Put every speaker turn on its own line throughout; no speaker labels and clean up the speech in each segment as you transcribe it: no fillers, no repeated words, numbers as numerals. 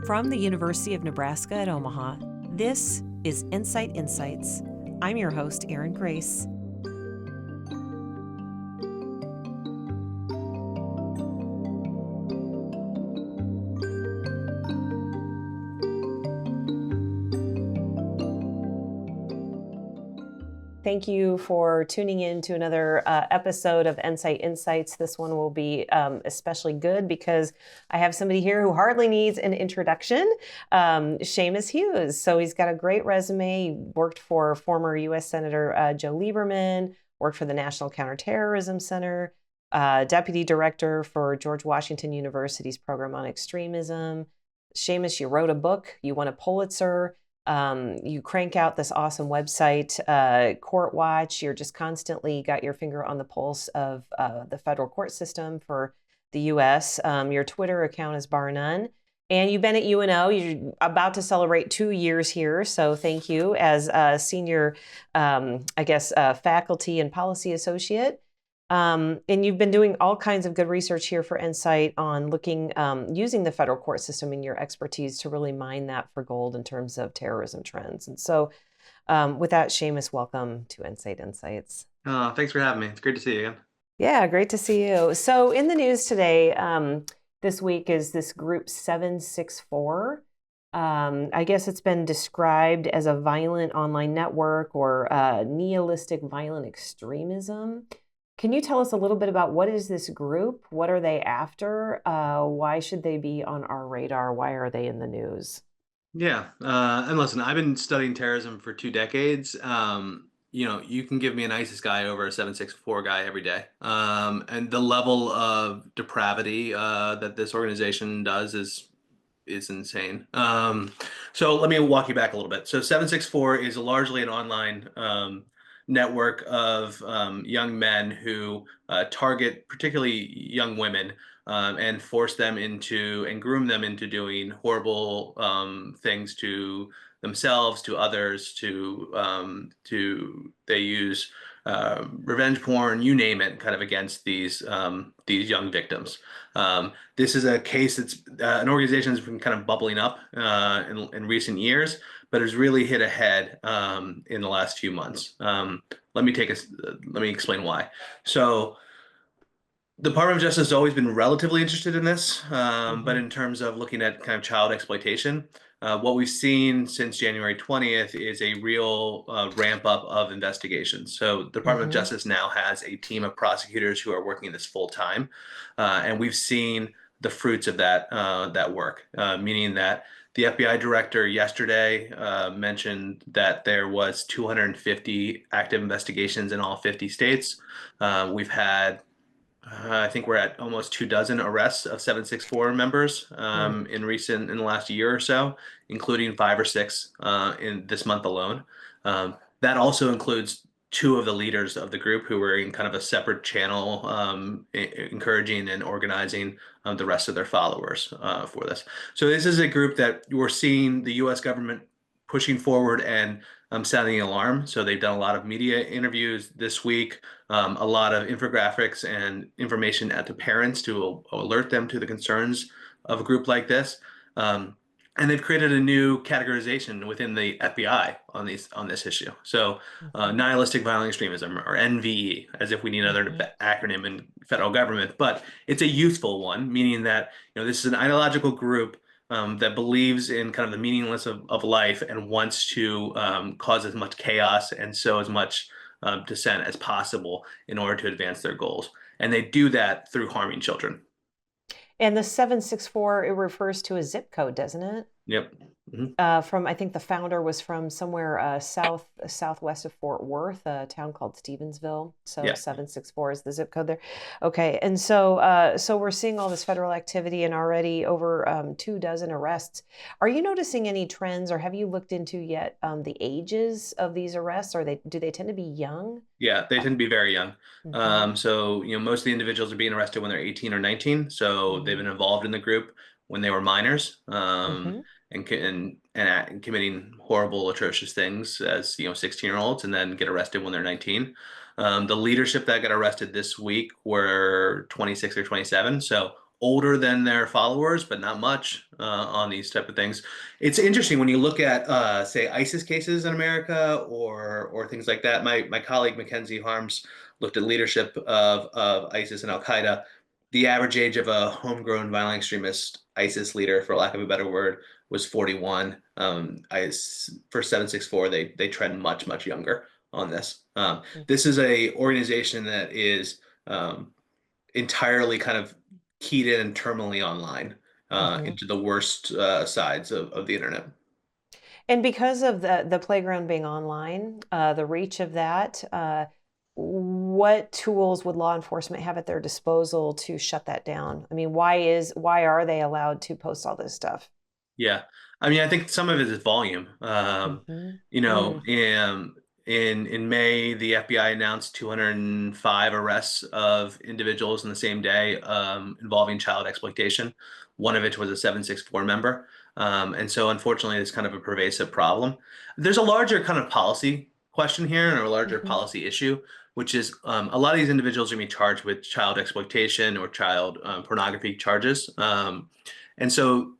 From the University of Nebraska at Omaha, this is NCITE Insights. I'm your host, Erin Grace. Thank you for tuning in to another episode of NCITE Insights. This one will be especially good because I have somebody here who hardly needs an introduction, Seamus Hughes. So he's got a great resume. He worked for former U.S. Senator Joe Lieberman, worked for the National Counterterrorism Center, deputy director for George Washington University's program on extremism. Seamus, you wrote a book. You won a Pulitzer. You crank out this awesome website, Court Watch. You're just constantly got your finger on the pulse of the federal court system for the U.S. Your Twitter account is bar none. And you've been at UNO. You're about to celebrate 2 years here. So thank you as a senior, faculty and policy associate. And you've been doing all kinds of good research here for NCITE on looking, using the federal court system and your expertise to really mine that for gold in terms of terrorism trends. And so with that, Seamus, welcome to NCITE Insights.
Thanks for having me. It's great to see you again.
Yeah, great to see you. So in the news today, this week is this group 764. I guess it's been described as a violent online network or nihilistic violent extremism. Can you tell us a little bit about what is this group? What are they after? Why should they be on our radar? Why are they in the news?
Yeah. And listen, I've been studying terrorism for 2 decades. You can give me an ISIS guy over a 764 guy every day. And the level of depravity that this organization does is insane. So let me walk you back a little bit. So 764 is largely an online network of young men who target particularly young women and force them into and groom them into doing horrible things to themselves, to others, to they use revenge porn, you name it, kind of against these young victims. This is a case that's an organization that's been kind of bubbling up in recent years, but has really hit ahead in the last few months. Let me explain why. So the Department of Justice has always been relatively interested in this, but in terms of looking at kind of child exploitation, what we've seen since January 20th is a real ramp up of investigations. So the Department of Justice now has a team of prosecutors who are working this full time, and we've seen the fruits of that work, meaning that the FBI director yesterday mentioned that there was 250 active investigations in all 50 states. We've had I think we're at almost 24 arrests of 764 members in the last year or so, including 5 or 6 in this month alone. That also includes 2 of the leaders of the group who were in kind of a separate channel, encouraging and organizing the rest of their followers for this. So this is a group that we're seeing the U.S. government pushing forward and sounding the alarm. So they've done a lot of media interviews this week, a lot of infographics and information to parents to alert them to the concerns of a group like this. And they've created a new categorization within the FBI on this issue. So nihilistic violent extremism, or NVE, as if we need another acronym in federal government, but it's a useful one, meaning that this is an ideological group that believes in kind of the meaningless of life and wants to cause as much chaos and sow as much dissent as possible in order to advance their goals. And they do that through harming children.
And the 764, it refers to a zip code, doesn't it?
Yep.
From, I think the founder was from somewhere southwest of Fort Worth, a town called Stevensville. So yeah. 764 is the zip code there. Okay, and so we're seeing all this federal activity and already over 24 arrests. Are you noticing any trends, or have you looked into yet the ages of these arrests? Do they tend to be young?
Yeah, they tend to be very young. So most of the individuals are being arrested when they're 18 or 19. So they've been involved in the group when they were minors. And committing horrible, atrocious things as 16-year-olds, and then get arrested when they're 19. The leadership that got arrested this week were 26 or 27, so older than their followers, but not much on these type of things. It's interesting when you look at, say, ISIS cases in America or things like that. My colleague Mackenzie Harms looked at leadership of ISIS and Al Qaeda. The average age of a homegrown violent extremist ISIS leader, for lack of a better word, was 41. For 764, they trend much younger on this. This is a organization that is entirely kind of keyed in and terminally online
Mm-hmm.
into the worst sides of the internet.
And because of the playground being online, the reach of that, what tools would law enforcement have at their disposal to shut that down? I mean, why are they allowed to post all this stuff?
Yeah. I mean, I think some of it is volume.
Mm-hmm.
You know,
Mm,
in May, the FBI announced 205 arrests of individuals in the same day involving child exploitation. One of which was a 764 member. And so unfortunately, it's kind of a pervasive problem. There's a larger kind of policy question here and a larger
mm-hmm.
policy issue, which is a lot of these individuals are going to be charged with child exploitation or child pornography charges. And so,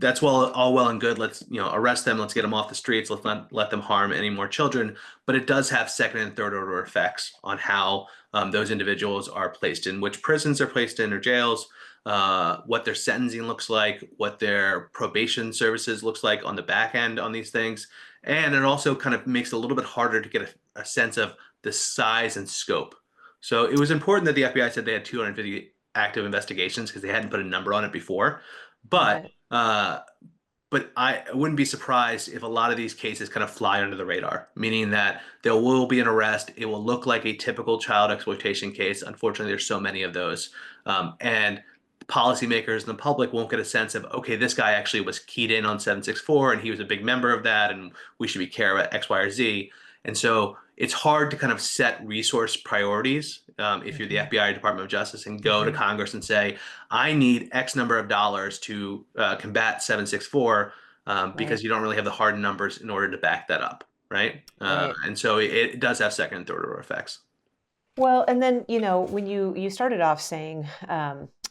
that's all well and good. Let's, arrest them. Let's get them off the streets. Let's not let them harm any more children. But it does have second and third order effects on how those individuals are placed in, which prisons they're placed in or jails, what their sentencing looks like, what their probation services looks like on the back end on these things. And it also kind of makes it a little bit harder to get a sense of the size and scope. So it was important that the FBI said they had 250 active investigations because they hadn't put a number on it before. But
Right.
uh, but I wouldn't be surprised if a lot of these cases kind of fly under the radar, meaning that there will be an arrest. It will look like a typical child exploitation case. Unfortunately, there's so many of those. And policymakers and the public won't get a sense of, okay, this guy actually was keyed in on 764 and he was a big member of that, and we should be care about X, Y, or Z. And so it's hard to kind of set resource priorities if you're the
Mm-hmm.
FBI, Department of Justice, and go to
Mm-hmm.
Congress and say, I need X number of dollars to combat 764 because
Right.
you don't really have the hard numbers in order to back that up, right?
Right.
And so it does have second and third order effects.
Well, and then, when you started off saying,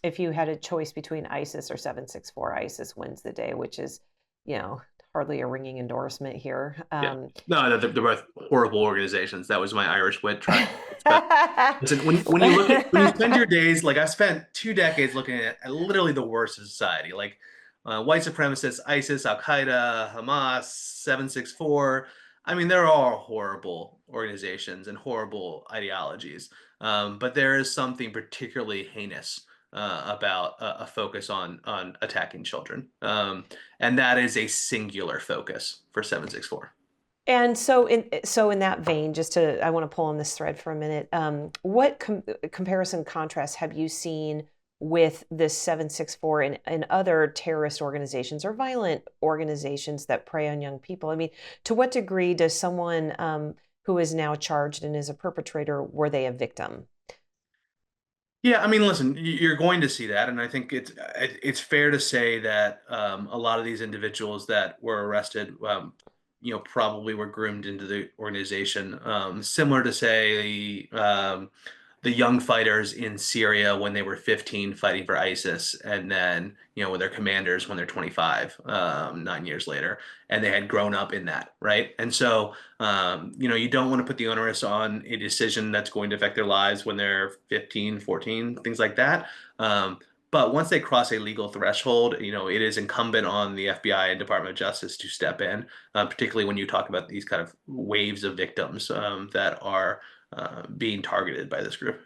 if you had a choice between ISIS or 764, ISIS wins the day, which is, you know, hardly a ringing endorsement here.
Yeah. No, they're both horrible organizations. That was my Irish wit trying. But listen, when you look at when you spend your days, like I spent 2 decades looking at literally the worst of society, like white supremacists, ISIS, Al Qaeda, Hamas, 764. I mean, they're all horrible organizations and horrible ideologies. But there is something particularly heinous about a focus on attacking children, and that is a singular focus for 764.
And so in that vein, I want to pull on this thread for a minute. What comparison contrast have you seen with this 764 and other terrorist organizations or violent organizations that prey on young people? I mean, to what degree does someone who is now charged and is a perpetrator, were they a victim?
Yeah, I mean, listen, you're going to see that, and I think it's fair to say that a lot of these individuals that were arrested, probably were groomed into the organization, similar to say the young fighters in Syria when they were 15 fighting for ISIS, and then when they're commanders when they're 25, 9 years later, and they had grown up in that, right? And so you don't want to put the onus on a decision that's going to affect their lives when they're 15, 14, things like that. But once they cross a legal threshold, it is incumbent on the FBI and Department of Justice to step in, particularly when you talk about these kind of waves of victims that are being targeted by this group.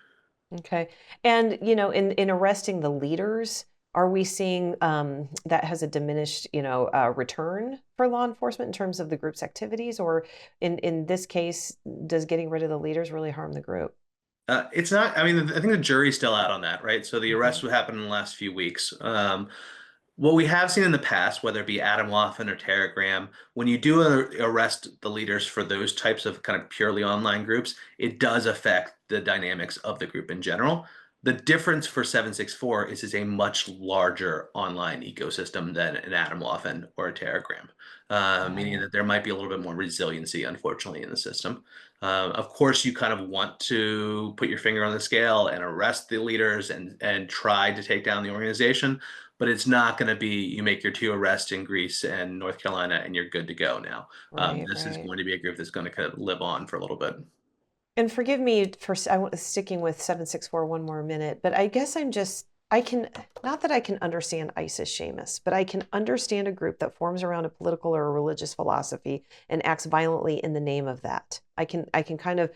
Okay. And, in arresting the leaders, are we seeing that has a diminished, return for law enforcement in terms of the group's activities? Or in this case, does getting rid of the leaders really harm the group?
It's not, I mean, I think the jury's still out on that, right? So the
Hmm.
arrest would happen in the last few weeks. What we have seen in the past, whether it be Adam Waffen or Telegram, when you do arrest the leaders for those types of kind of purely online groups, it does affect the dynamics of the group in general. The difference for 764 is it's a much larger online ecosystem than an Atomwaffen or a Terragram,
Got
meaning
it.
that there might be a little bit more resiliency, unfortunately, in the system. Of course, you kind of want to put your finger on the scale and arrest the leaders and try to take down the organization, but it's not going to be you make your two arrests in Greece and North Carolina and you're good to go now.
Right,
This is
right.
going to be a group that's going to kind of live on for a little bit.
And forgive me for sticking with 764 one more minute, but I guess I can, not that I can understand ISIS, Seamus, but I can understand a group that forms around a political or a religious philosophy and acts violently in the name of that. I can kind of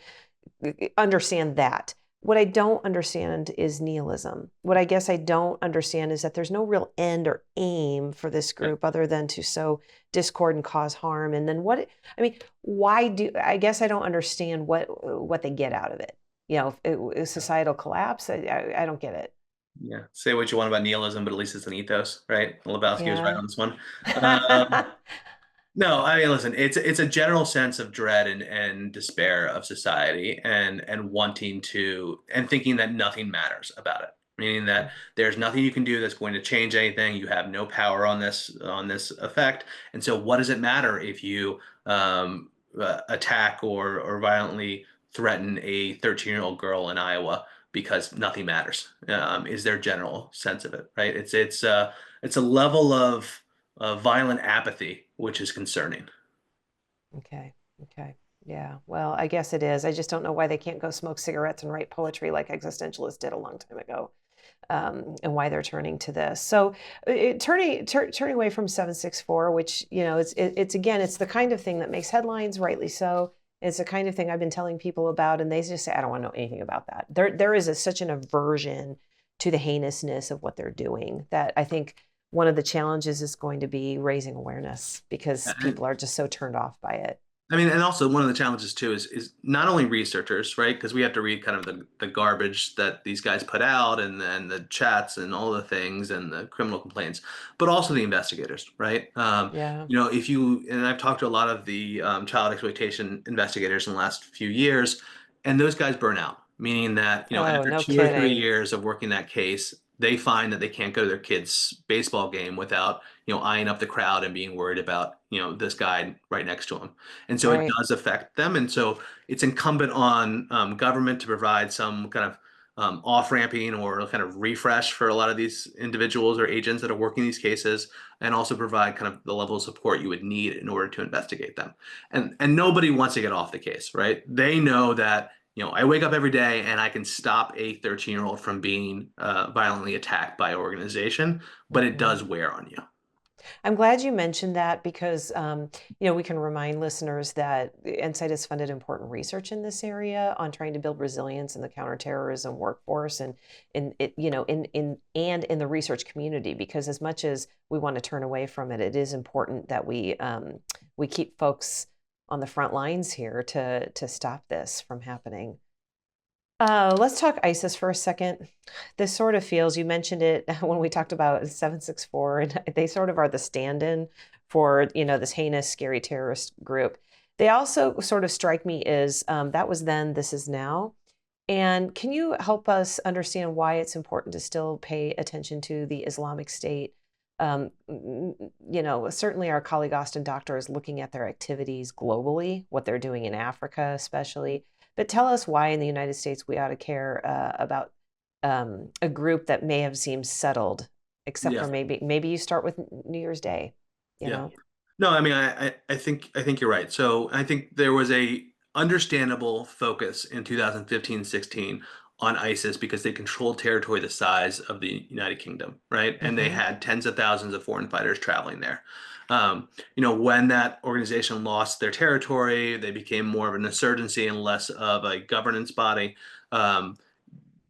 understand that. What I don't understand is nihilism. What I guess I don't understand is that there's no real end or aim for this
Yeah.
group other than to sow discord and cause harm. And then I mean, why do, I guess I don't understand what they get out of it. Societal collapse. I don't get it.
Yeah. Say what you want about nihilism, but at least it's an ethos, right? Lebowski was right
Yeah.
on this one. Um, no, I mean, listen, it's a general sense of dread and despair of society and wanting to and thinking that nothing matters about it. Meaning that there's nothing you can do that's going to change anything. You have no power on this effect. And so what does it matter if you attack or violently threaten a 13-year-old girl in Iowa because nothing matters, is their general sense of it, right? It's a level of violent apathy, which is concerning.
Okay. Okay. Yeah. Well, I guess it is. I just don't know why they can't go smoke cigarettes and write poetry like existentialists did a long time ago, and why they're turning to this. So, turning away from 764, which it's again, it's the kind of thing that makes headlines, rightly so. It's the kind of thing I've been telling people about, and they just say, "I don't want to know anything about that." There is such an aversion to the heinousness of what they're doing that I think one of the challenges is going to be raising awareness because
And,
people are just so turned off by it.
I mean, and also one of the challenges too is not only researchers, right? Because we have to read kind of the garbage that these guys put out and the chats and all the things and the criminal complaints, but also the investigators, right?
Yeah.
If you and I've talked to a lot of the child exploitation investigators in the last few years, and those guys burn out, meaning that
Oh,
after
no
2 or 3
kidding.
years of working that case, they find that they can't go to their kid's baseball game without eyeing up the crowd and being worried about this guy right next to him. And so it
Right.
does affect them. And so it's incumbent on government to provide some kind of off-ramping or kind of refresh for a lot of these individuals or agents that are working these cases, and also provide kind of the level of support you would need in order to investigate them. And nobody wants to get off the case, right? They know that I wake up every day and I can stop a 13-year-old from being violently attacked by an organization, but it
Mhm.
does wear on you.
I'm glad you mentioned that because, we can remind listeners that NCITE has funded important research in this area on trying to build resilience in the counterterrorism workforce and in the research community. Because as much as we want to turn away from it, it is important that we keep folks on the front lines here to stop this from happening. Let's talk ISIS for a second. This sort of feels, you mentioned it when we talked about 764, and they sort of are the stand-in for, this heinous, scary terrorist group. They also sort of strike me as that was then, this is now. And can you help us understand why it's important to still pay attention to the Islamic State? Certainly our colleague Austin Doctor is looking at their activities globally, what they're doing in Africa, especially. But tell us why in the United States we ought to care about a group that may have seemed settled, except
Yeah.
for maybe you start with New Year's Day, you
Yeah.
know?
No, I mean, I think you're right. So I think there was a understandable focus in 2015-16 on ISIS because they controlled territory the size of the United Kingdom, right? And they
Hmm.
had tens of thousands of foreign fighters traveling there. When that organization lost their territory, they became more of an insurgency and less of a governance body. Um,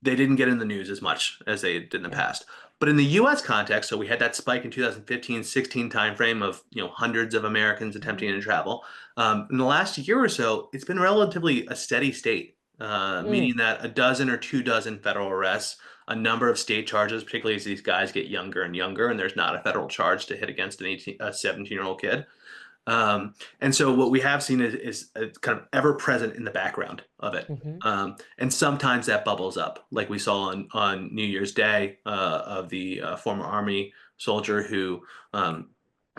they didn't get in the news as much as they did in the
Yeah.
past. But in the US context, so we had that spike in 2015-16 timeframe of hundreds of Americans attempting
Mhm.
to travel. In the last year or so, it's been relatively a steady state,
Mm.
meaning that a dozen or 2 dozen federal arrests, a number of state charges, particularly as these guys get younger and younger, and there's not a federal charge to hit against a 17-year-old kid. And so what we have seen is a kind of ever present in the background of it.
Hmm.
And sometimes that bubbles up, like we saw on New Year's Day of the former Army soldier who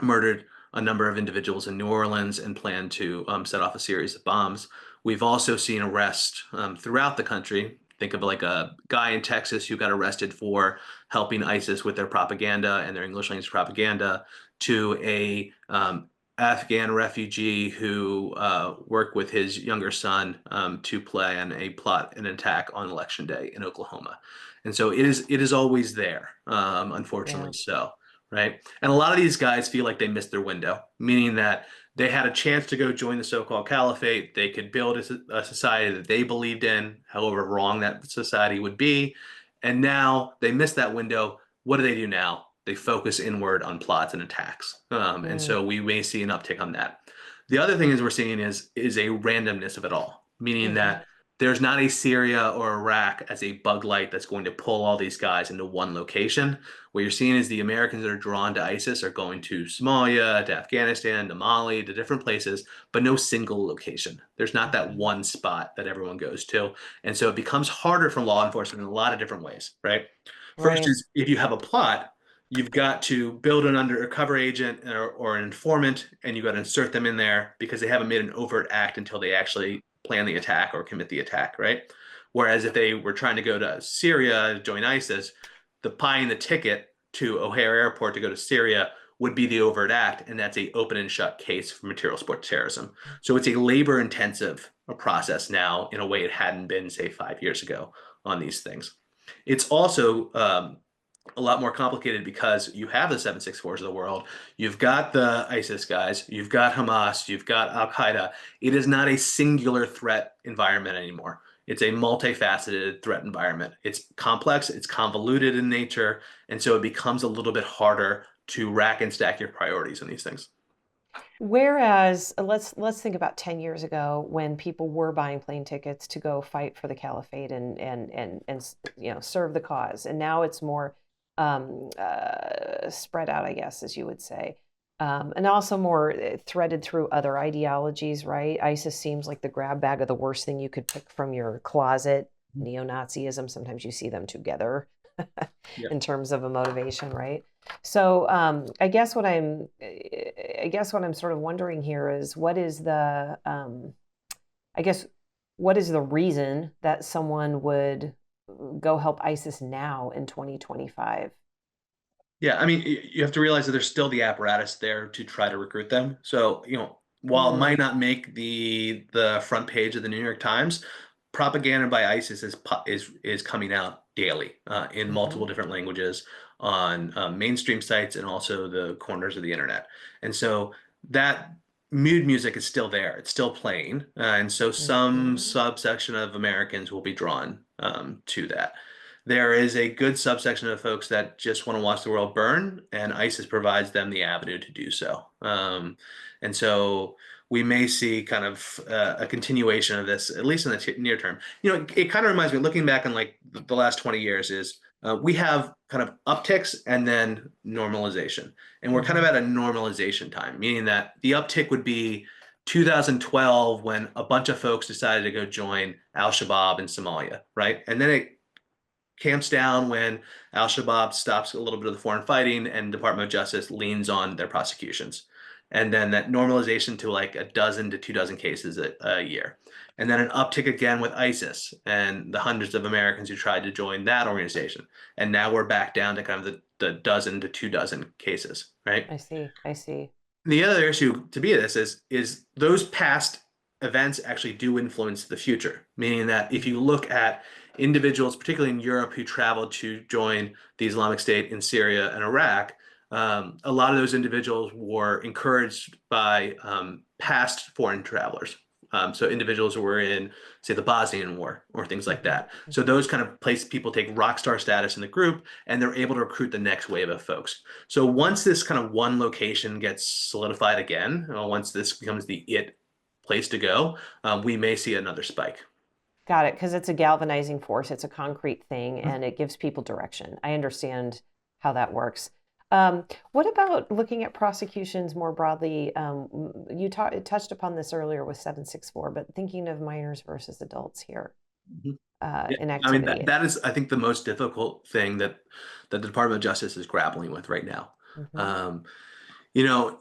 murdered a number of individuals in New Orleans and planned to set off a series of bombs. We've also seen arrests throughout the country. Think of like a guy in Texas who got arrested for helping ISIS with their propaganda and their English language propaganda, to a Afghan refugee who worked with his younger son to plan a plot and attack on election day in Oklahoma. And so it is always there,
Yeah.
unfortunately so, right? And a lot of these guys feel like they missed their window, meaning that they had a chance to go join the so-called caliphate. They could build a society that they believed in, however wrong that society would be. And now they missed that window. What do now? They focus inward on plots and attacks. And
Mm.
so we may see an uptick on that. The other thing is we're seeing is a randomness of it all, meaning
Hmm.
that there's not a Syria or Iraq as a bug light that's going to pull all these guys into one location. What you're seeing is the Americans that are drawn to ISIS are going to Somalia, to Afghanistan, to Mali, to different places, but no single location. There's not that
Hmm.
one spot that everyone goes to. And so it becomes harder for law enforcement in a lot of different ways, right? First
Right.
is if you have a plot, you've got to build an undercover agent or an informant, and you've got to insert them in there because they haven't made an overt act until they actually plan the attack or commit the attack, right? Whereas if they were trying to go to Syria, join ISIS, the buying the ticket to O'Hare Airport to go to Syria would be the overt act, and that's a open and shut case for material support terrorism. So it's a labor intensive process now in a way it hadn't been, say, 5 years ago on these things. It's also a lot more complicated because you have the 764s of the world. You've got the ISIS guys, you've got Hamas, you've got Al Qaeda. It is not a singular threat environment anymore. It's a multifaceted threat environment. It's complex, it's convoluted in nature, and so it becomes a little bit harder to rack and stack your priorities in these things.
Whereas let's think about 10 years ago when people were buying plane tickets to go fight for the caliphate and serve the cause, and now it's more spread out, I guess, as you would say, and also more threaded through other ideologies, right? ISIS seems like the grab bag of the worst thing you could pick from your closet. Neo-Nazism, sometimes you see them together
Yeah.
in terms of a motivation, right? So I guess what I'm sort of wondering here is what is I guess, what is the reason that someone would go help ISIS now in 2025?
Yeah, I mean, you have to realize that there's still the apparatus there to try to recruit them. So, while it might
Mm,
not make the front page of the New York Times, propaganda by ISIS is coming out daily in multiple
mhm,
different languages on mainstream sites and also the corners of the internet. And so that mood music is still there. It's still playing, and so some
mhm,
subsection of Americans will be drawn to that. There is a good subsection of folks that just want to watch the world burn, and ISIS provides them the avenue to do so. And so we may see kind of a continuation of this, at least in the near term. It kind of reminds me, looking back on like the last 20 years, is we have kind of upticks and then normalization. And we're kind of
mhm,
at a normalization time, meaning that the uptick would be 2012 when a bunch of folks decided to go join Al Shabaab in Somalia, right? And then it camps down when Al Shabaab stops a little bit of the foreign fighting and Department of Justice leans on their prosecutions. And then that normalization to like a dozen to 2 dozen cases a year. And then an uptick again with ISIS and the hundreds of Americans who tried to join that organization. And now we're back down to kind of the dozen to 2 dozen cases, right?
I see, I see.
The other issue to be this is those past events actually do influence the future, meaning that if you look at individuals, particularly in Europe, who traveled to join the Islamic State in Syria and Iraq, a lot of those individuals were encouraged by past foreign travelers. So individuals who were in, say, the Bosnian War or things like
Mhm,
that. So
mhm.
those kind of place people take rock star status in the group, and they're able to recruit the next wave of folks. So once this kind of one location gets solidified again, once this becomes the it place to go, we may see another spike.
Got it, because it's a galvanizing force. It's a concrete thing,
Mhm.
and it gives people direction. I understand how that works. What about looking at prosecutions more broadly? You touched upon this earlier with 764, but thinking of minors versus adults here
Mhm. Yeah,
in
I mean
activity.
that is, I think, the most difficult thing that the Department of Justice is grappling with right now.
Hmm.
Um, you know,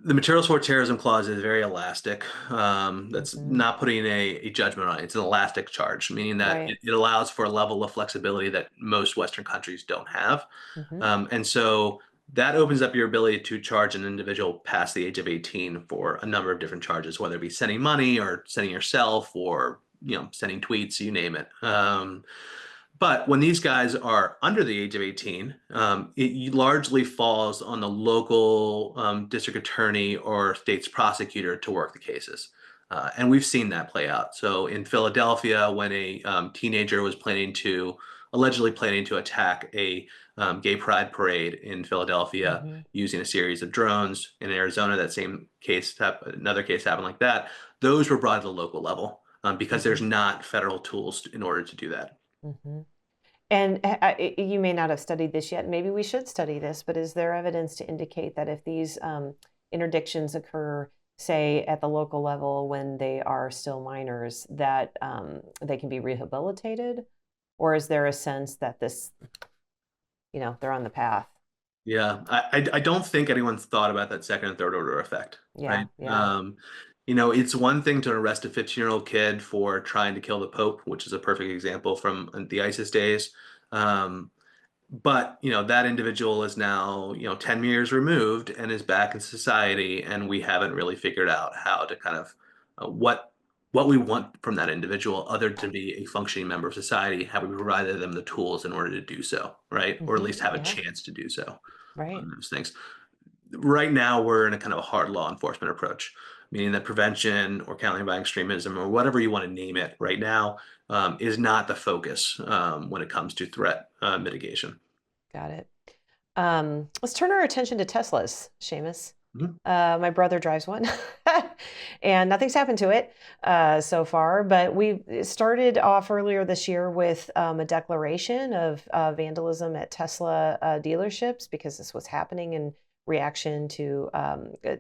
the materials for terrorism clause is very elastic. That's
Hmm.
not putting a judgment on it. It's an elastic charge, meaning that
Right.
it allows for a level of flexibility that most Western countries don't have.
Hmm.
And so that opens up your ability to charge an individual past the age of 18 for a number of different charges, whether it be sending money or sending yourself or sending tweets, you name it. But when these guys are under the age of 18, it largely falls on the local district attorney or state's prosecutor to work the cases. And we've seen that play out. So in Philadelphia, when a teenager was allegedly planning to attack a gay pride parade in Philadelphia
Hmm.
using a series of drones. In Arizona, that same case, another case happened like that. Those were brought at the local level because there's
Hmm.
not federal tools in order to do that.
Hmm. And you may not have studied this yet. Maybe we should study this, but is there evidence to indicate that if these interdictions occur, say, at the local level when they are still minors, that they can be rehabilitated? Or is there a sense that they're on the path?
Yeah, I don't think anyone's thought about that second and third order effect,
Yeah,
right?
yeah.
It's one thing to arrest a 15-year-old kid for trying to kill the Pope, which is a perfect example from the ISIS days. Um, but that individual is now 10 years removed and is back in society, and we haven't really figured out how to kind of what we want from that individual other to be a functioning member of society. Have we provided them the tools in order to do so, right? Or at
Hmm.
least have a
Yeah,
chance to do so
right.
on those things. Right now we're in a kind of a hard law enforcement approach, meaning that prevention or countering by extremism or whatever you want to name it right now is not the focus when it comes to threat mitigation.
Got it. Let's turn our attention to Teslas, Seamus.
Mhm.
My brother drives one, and nothing's happened to it so far. But we started off earlier this year with a declaration of vandalism at Tesla dealerships because this was happening in reaction to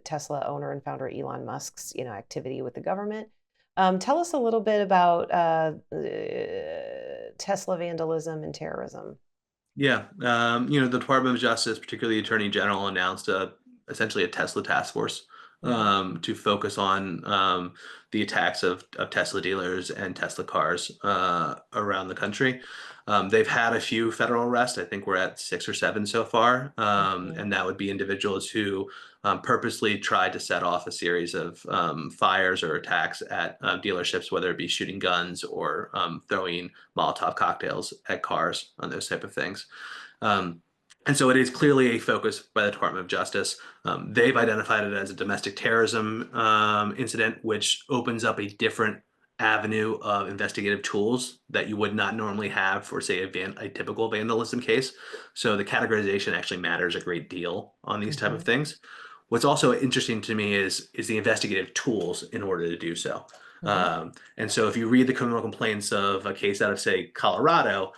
Tesla owner and founder Elon Musk's activity with the government. Tell us a little bit about Tesla vandalism and terrorism.
Yeah, the Department of Justice, particularly the Attorney General, announced essentially a Tesla task force
Hmm.
to focus on the attacks of Tesla dealers and Tesla cars around the country. They've had a few federal arrests. I think we're at 6 or 7 so far,
Hmm.
and that would be individuals who purposely tried to set off a series of fires or attacks at dealerships, whether it be shooting guns or throwing Molotov cocktails at cars on those type of things. Um, and so it is clearly a focus by the Department of Justice. They've identified it as a domestic terrorism incident, which opens up a different avenue of investigative tools that you would not normally have for, say, a typical vandalism case. So the categorization actually matters a great deal on these type of
Hmm.
things. What's also interesting to me is the investigative tools in order to do so.
Hmm.
And so if you read the criminal complaints of a case out of, say, Colorado,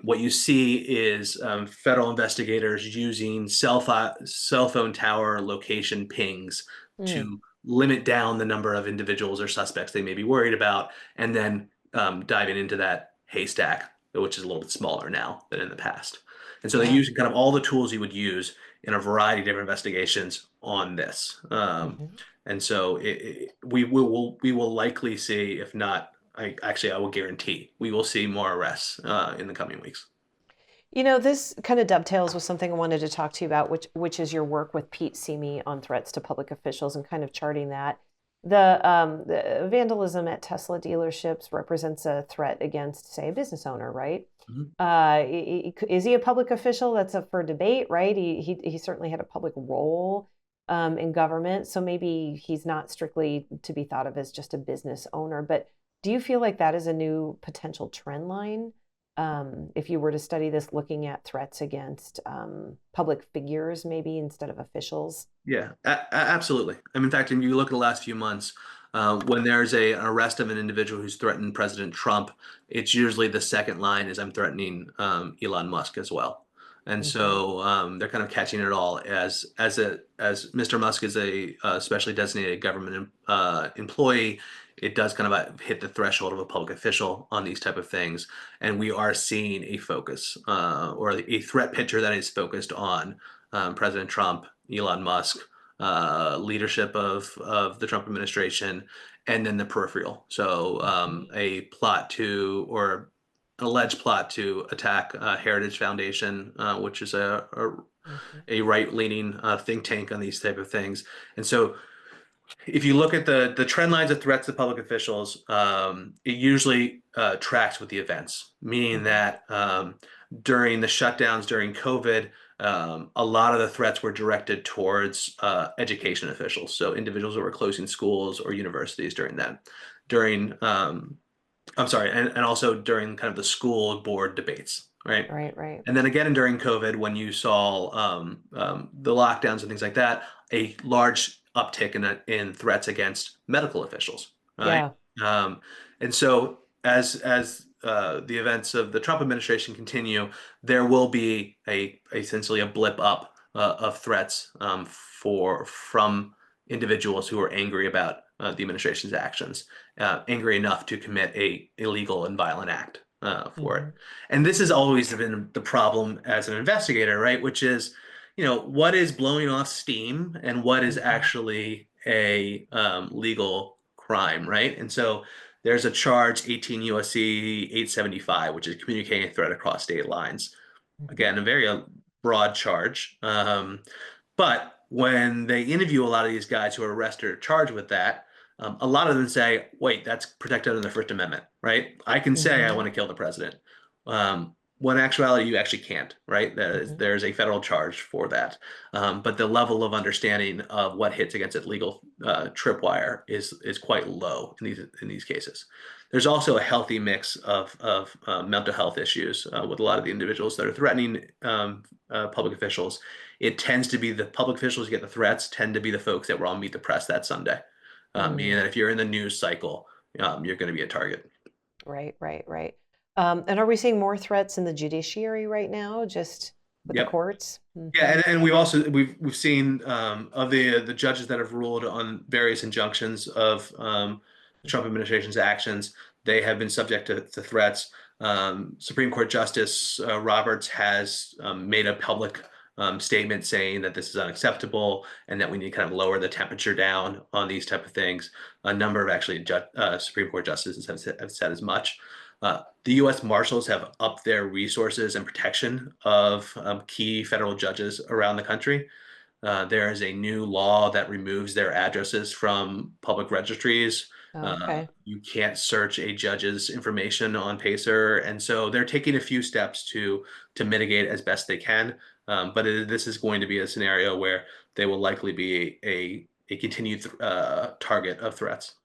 what you see is federal investigators using cell phone tower location pings
Mm.
to limit down the number of individuals or suspects they may be worried about, and then diving into that haystack, which is a little bit smaller now than in the past. And so they
Yeah.
use kind of all the tools you would use in a variety of different investigations on this.
Hmm.
And so we will likely see, if not, I will guarantee we will see more arrests in the coming weeks.
This kind of dovetails with something I wanted to talk to you about, which is your work with Pete Simi on threats to public officials and kind of charting that. The vandalism at Tesla dealerships represents a threat against, say, a business owner, right?
Mhm.
Is he a public official? That's up for debate, right? He certainly had a public role in government, so maybe he's not strictly to be thought of as just a business owner. But do you feel like that is a new potential trend line? If you were to study this, looking at threats against public figures, maybe instead of officials.
Yeah, absolutely. In fact, if you look at the last few months, when there's an arrest of an individual who's threatened President Trump, it's usually the second line is I'm threatening Elon Musk as well. And
Hmm.
so they're kind of catching it all as Mr. Musk is a specially designated government employee. It does kind of hit the threshold of a public official on these type of things, and we are seeing a focus or a threat picture that is focused on President Trump, Elon Musk, leadership of the Trump administration, and then the peripheral. So
Hmm.
a plot to or an alleged plot to attack Heritage Foundation, which is
Hmm.
a right-leaning think tank on these type of things. And so if you look at the trend lines of threats to public officials, it usually tracks with the events, meaning
Hmm.
that during the shutdowns during COVID, a lot of the threats were directed towards education officials, so individuals that were closing schools or universities during that. During I'm sorry, and also during kind of the school board debates, right?
Right, right.
And then again during COVID, when you saw the lockdowns and things like that, a large uptick in threats against medical officials, right?
Yeah.
Um, and so as the events of the Trump administration continue, there will be a essentially a blip up of threats from individuals who are angry about the administration's actions, angry enough to commit a illegal and violent act for it.
Hmm.
And this has always been the problem as an investigator, right? Which is, what is blowing off steam and what is
Hmm.
actually a legal crime, right? And so there's a charge 18 USC 875, which is communicating a threat across state lines.
Hmm.
Again, a very broad charge. But when they interview a lot of these guys who are arrested or charged with that, a lot of them say, wait, that's protected under the First Amendment, right? I can say I
Hmm.
want to kill the president. When in actuality, you actually can't, right?
Hmm.
There's a federal charge for that. But the level of understanding of what hits against a legal tripwire is quite low in these cases. There's also a healthy mix of mental health issues with a lot of the individuals that are threatening public officials. It tends to be the public officials who get the threats tend to be the folks that were on Meet the Press that Sunday. Meaning
Mm.
that if you're in the news cycle, you're going to be a target.
Right, right, right. And are we seeing more threats in the judiciary right now, just with the
Yep.
courts?
Yeah,
Hmm.
and we've seen of the judges that have ruled on various injunctions of the Trump administration's actions. They have been subject to threats. Supreme Court Justice Roberts has made a public statement saying that this is unacceptable and that we need to kind of lower the temperature down on these type of things. A number of actually Supreme Court justices have said as much. The U.S. Marshals have upped their resources and protection of key federal judges around the country. There is a new law that removes their addresses from public registries.
Oh, okay.
You can't search a judge's information on Pacer, and so they're taking a few steps to mitigate as best they can. This is going to be a scenario where they will likely be a continued target of threats.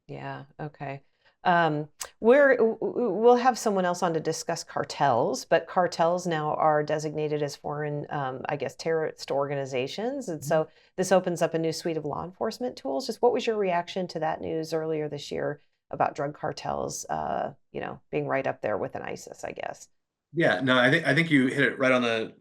Yeah, okay. Um, we'll have someone else on to discuss cartels, but cartels now are designated as foreign, I guess, terrorist organizations. And so this opens up a new suite of law enforcement tools. Just what was your reaction to that news earlier this year about drug cartels, being right up there with an ISIS, I guess?
Yeah, no, I think you hit it right on the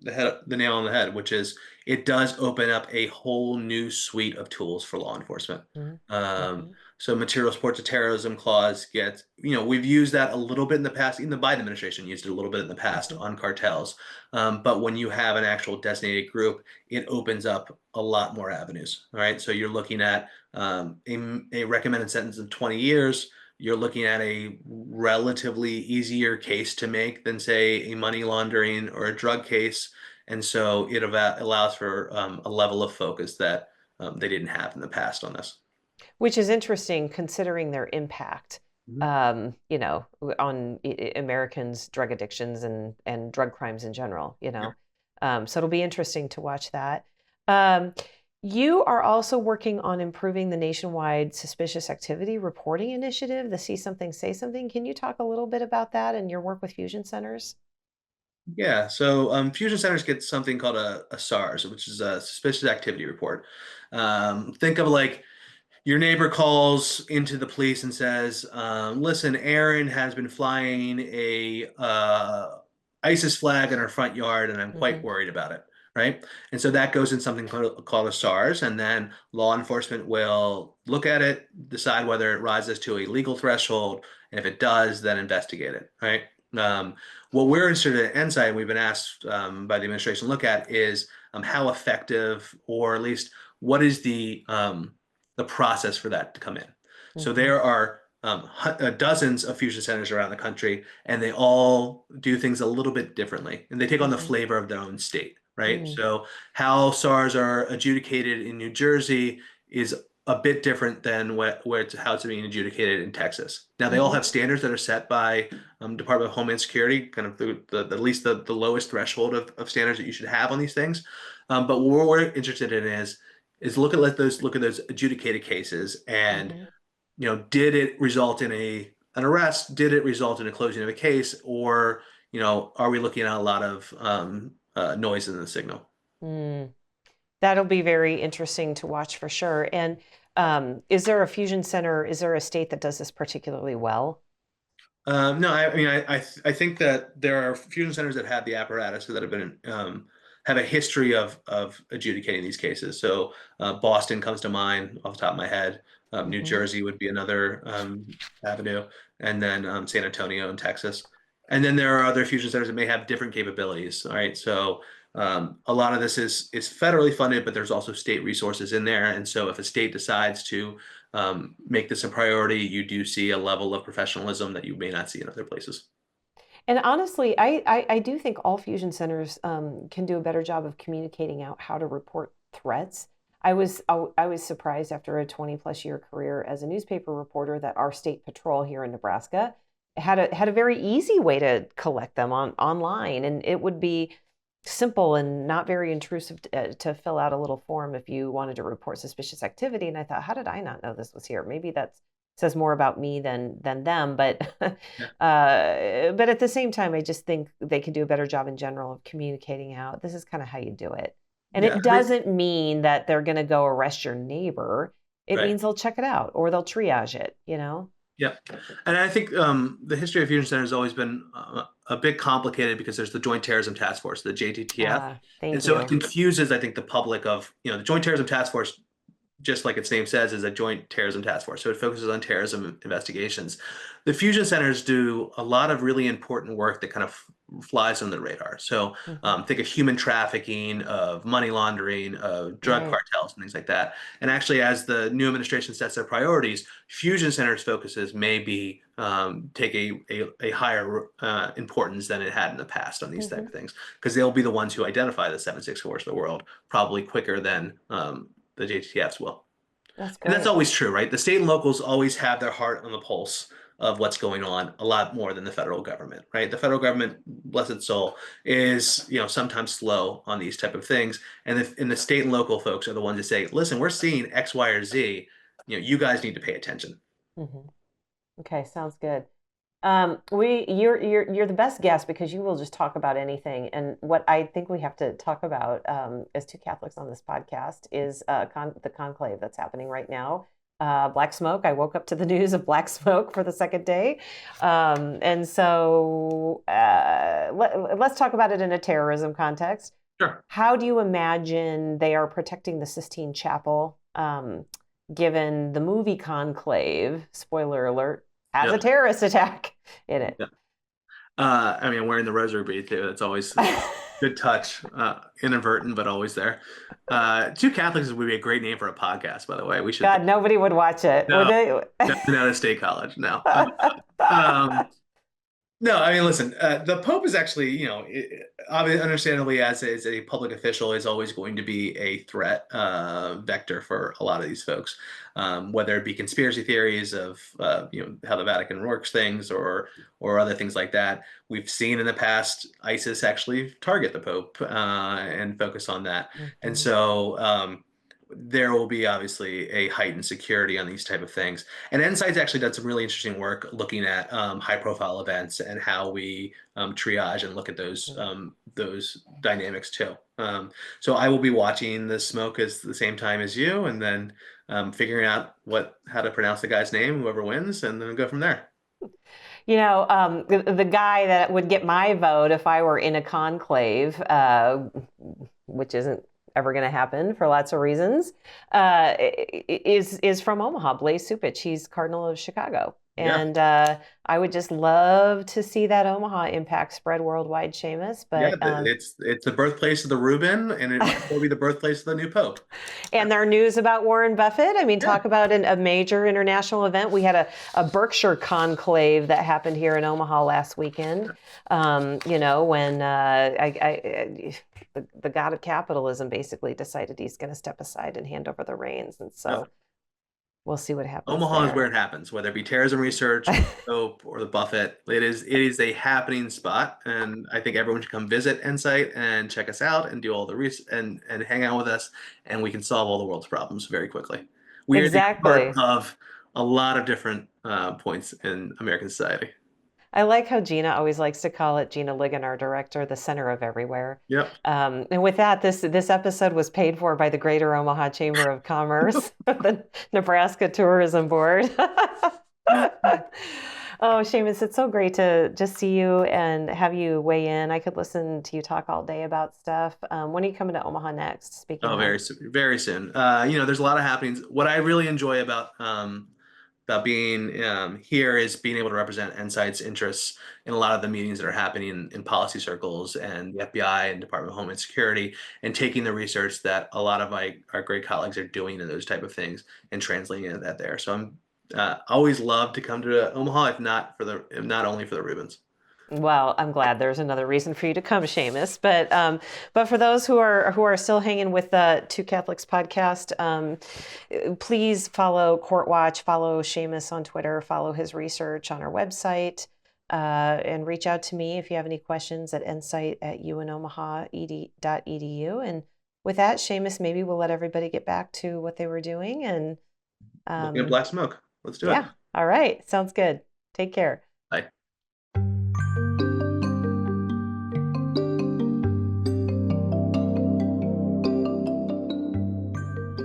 nail on the head, which is it does open up a whole new suite of tools for law enforcement.
Mm-hmm.
So material support to terrorism clause gets, we've used that a little bit in the past. Even the Biden administration used it a little bit in the past
Hmm.
on cartels. But when you have an actual designated group, it opens up a lot more avenues. All right, so you're looking at a recommended sentence of 20 years. You're looking at a relatively easier case to make than, say, a money laundering or a drug case. And so it allows for a level of focus that they didn't have in the past on this.
Which is interesting considering their impact,
Mhm.
on Americans' drug addictions and drug crimes in general, you know. So it'll be interesting to watch that. Um, you are also working on improving the nationwide suspicious activity reporting initiative, the See Something, Say Something. Can you talk a little bit about that and your work with fusion centers?
Yeah, so fusion centers get something called a SARS, which is a suspicious activity report. Think of like your neighbor calls into the police and says, "Listen, Erin has been flying ISIS flag in our front yard, and I'm quite
Hmm.
worried about it, right? And so that goes in something called a SARS, and then law enforcement will look at it, decide whether it rises to a legal threshold, and if it does, then investigate it, right? Um, what we're interested in NCITE, and we've been asked by the administration to look at, is how effective, or at least what is the process for that to come in. So
Hmm.
there are dozens of fusion centers around the country, and they all do things a little bit differently, and they take on the
Hmm.
flavor of their own state, right?
Hmm.
So how SARs are adjudicated in New Jersey is a bit different than how it's being adjudicated in Texas. Now they all
Hmm.
have standards that are set by Department of Homeland Security, kind of at least the lowest threshold of standards that you should have on these things. But what we're interested in is look at those adjudicated cases, and
Hmm.
did it result in an arrest? Did it result in a closing of a case? Or, are we looking at a lot of noise in the signal?
Mm. That'll be very interesting to watch for sure. And is there a fusion center? Is there a state that does this particularly well?
No, I mean, I think that there are fusion centers that have the apparatus that have been have a history of adjudicating these cases. So Boston comes to mind off the top of my head. New
Hmm.
Jersey would be another avenue, and then San Antonio in Texas. And then there are other fusion centers that may have different capabilities. All right, so a lot of this is federally funded, but there's also state resources in there. And so if a state decides to make this a priority, you do see a level of professionalism that you may not see in other places.
And honestly, I do think all fusion centers can do a better job of communicating out how to report threats. I was surprised after a 20 plus year career as a newspaper reporter that our state patrol here in Nebraska had a very easy way to collect them online, and it would be simple and not very intrusive to fill out a little form if you wanted to report suspicious activity. And I thought, how did I not know this was here? Maybe that says more about me than them. But
Yeah,
but at the same time, I just think they can do a better job in general of communicating out. This is kind of how you do it. And
yeah,
it doesn't mean that they're going to go arrest your neighbor. It
right.
means they'll check it out or they'll triage it, you know?
Yeah, and I think the history of Fusion Center has always been a bit complicated because there's the Joint Terrorism Task Force, the JTTF, and
Thank
so it
you.
confuses, I think, the public of the Joint Terrorism Task Force, just like its name says, is a joint terrorism task force. So it focuses on terrorism investigations. The fusion centers do a lot of really important work that kind of flies under the radar. So
Hmm.
think of human trafficking, of money laundering, of drug
Right.
cartels, and things like that. And actually, as the new administration sets their priorities, fusion centers' focuses may be take a higher importance than it had in the past on these type
Hmm.
of things, because they'll be the ones who identify the 764s of the world probably quicker than the JTFs will.
That's
And that's
great.
always true, right? The state and locals always have their heart on the pulse of what's going on a lot more than the federal government, right? The federal government, bless its soul, is sometimes slow on these type of things, and the state and local folks are the ones that say, "Listen, we're seeing X, Y, or Z. You guys need to pay attention."
Hmm. Okay, sounds good. You're the best guest because you will just talk about anything. And what I think we have to talk about as two Catholics on this podcast is the conclave that's happening right now. Black smoke. I woke up to the news of black smoke for the second day, and so let's talk about it in a terrorism context.
Sure.
How do you imagine they are protecting the Sistine Chapel, given the movie Conclave, spoiler alert, has a
Yeah.
terrorist attack in it?
Yeah. I mean, wearing the rosary bead too. That's always a good touch, inadvertent, but always there. Two Catholics would be a great name for a podcast, by the way. We should.
God, nobody would watch it, would
No,
they?
definitely not a state college. No. Um, no, I mean, listen, the Pope is actually, understandably, as a public official, is always going to be a threat vector for a lot of these folks, whether it be conspiracy theories of, how the Vatican works things, or other things like that. We've seen in the past ISIS actually target the Pope and focus on that, and
Mhm.
so there will be obviously a heightened security on these type of things. And NCITE's actually done some really interesting work looking at high profile events and how we triage and look at
Mhm.
those dynamics too. So I will be watching the smoke at the same time as you, and then figuring out how to pronounce the guy's name, whoever wins, and then go from there.
The guy that would get my vote if I were in a conclave, which isn't ever going to happen for lots of reasons, is from Omaha, Blaise Supich. He's Cardinal of Chicago.
Yeah.
And I would just love to see that Omaha impact spread worldwide, Seamus.
Yeah,
But
it's the birthplace of the Reuben, and it might well be the birthplace of the new Pope.
and their news about Warren Buffett. I mean,
Yeah.
talk about a major international event. We had a Berkshire conclave that happened here in Omaha last weekend. When the god of capitalism basically decided he's going to step aside and hand over the reins. And so we'll see what happens.
Omaha
there.
is where it happens, whether it be terrorism research, or Pope, or the Buffett. It is a happening spot, and I think everyone should come visit NCITE and check us out and do all the research and hang out with us, and we can solve all the world's problems very quickly. We are the part of a lot of different points in American society.
I like how Gina always likes to call it, Gina Ligon, our director, the center of everywhere.
Yep.
And with that, this episode was paid for by the Greater Omaha Chamber of Commerce, the Nebraska Tourism Board. Oh, Seamus, it's so great to just see you and have you weigh in. I could listen to you talk all day about stuff. When are you coming to Omaha next? Speaking of...
very soon. Very soon. There's a lot of happenings. What I really enjoy about being here is being able to represent NCITE's interests in a lot of the meetings that are happening in policy circles and the FBI and Department of Homeland Security, and taking the research that a lot of our great colleagues are doing in those type of things and translating that there. So I'm always love to come to Omaha, if not only for the Reubens.
Well, I'm glad there's another reason for you to come, Seamus. But for those who are still hanging with the Two Catholics podcast, please follow Court Watch, follow Seamus on Twitter, follow his research on our website, and reach out to me if you have any questions at ncite@unomaha.edu. And with that, Seamus, maybe we'll let everybody get back to what they were doing and
looking at black smoke. Let's do it.
Yeah. All right. Sounds good. Take care.
Bye.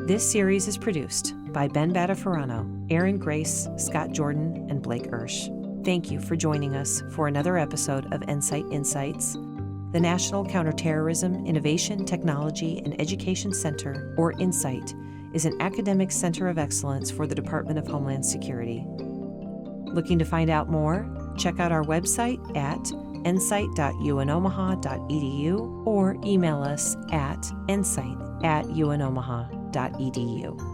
This series is produced by Ben Badafarano, Erin Grace, Scott Jordan, and Blake Ersch. Thank you for joining us for another episode of NCITE Insights. The National Counterterrorism, Innovation, Technology, and Education Center, or NCITE, is an academic center of excellence for the Department of Homeland Security. Looking to find out more? Check out our website at ncite.unomaha.edu or email us at ncite@unomaha.edu.